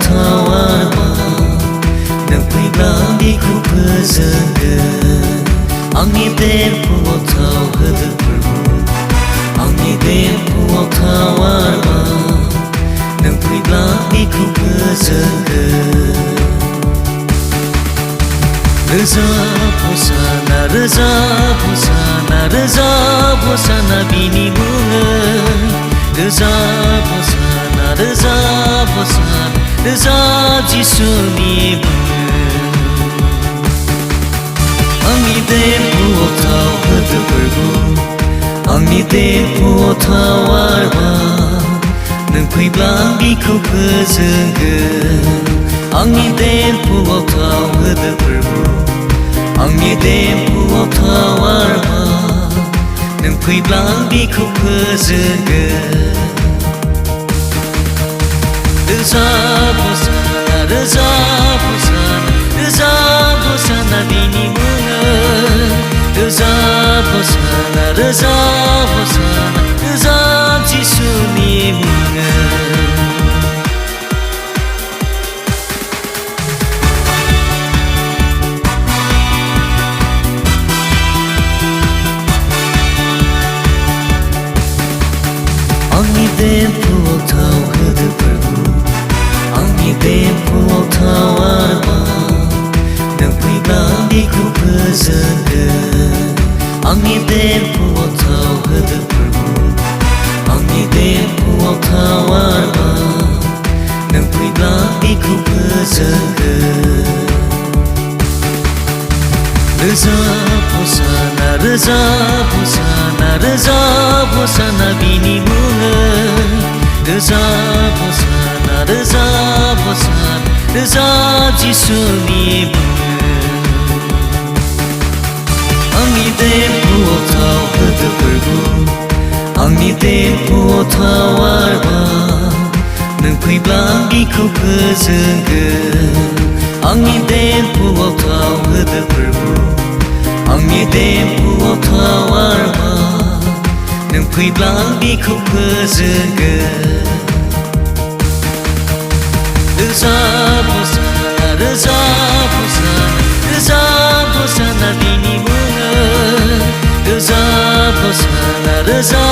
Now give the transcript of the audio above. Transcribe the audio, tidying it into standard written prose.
थावारबा नों फैब्ला बिखौ फोजोंगोन आंनि देरफुआव थाव होदो प्रभु आंनि देरफुआव थावारबा नों फैब्ला बिखौ फोजोंगोन रोजाब हसाना रोजाब हसाना रोजाब हसाना बिनि मुङै रोजाब हसाना रोजाब हसाना रोजाब जिसुनि मुङै आंनि देरफुआव थाव होदो प्रभु आंनि देरफुआव थावारबा नों फैब्ला बिखौ फोजोंगोन आंनि देरफुआव थाव होदो प्रभु आंनि देरफुआव थावारबा नों फैब्ला बिखौ फोजोंगोन रोजाब हसाना रोजाब हसाना रोजाब हसाना बिनि मुङै रोजाब हसाना रोजाब हसाना रोजाब जिसुनि मुङै आंनि देरफुआव थाव होदो प्रभु आंनि देरफुआव थावारबा नों फैब्ला बिखौ फोजोंगोन आंनि देरफुआव थाव होदो प्रभु आंनि देरफुआव थावारबा नों फैब्ला बिखौ फोजोंगोन रोजाब हसाना रोजाब हसाना रोजाब हसाना बिनि मुङै रोजाब हसाना रोजाब हसाना रोजाब जिसुनि मुङै आंनि देरफुआव थाव होदो प्रभु आंनि देरफुआव थावारबा नों फैब्ला बिखौ फोजोंगोन आंनि देरफुआव थाव होदो प्रभु आंनि देरफुआव थावारबा नों फैब्ला बिखौ फोजोंगोन रोजाब हसाना रोजाब हसाना रोजाब हसाना बिनि मुङै रोजाब हसाना रोजाब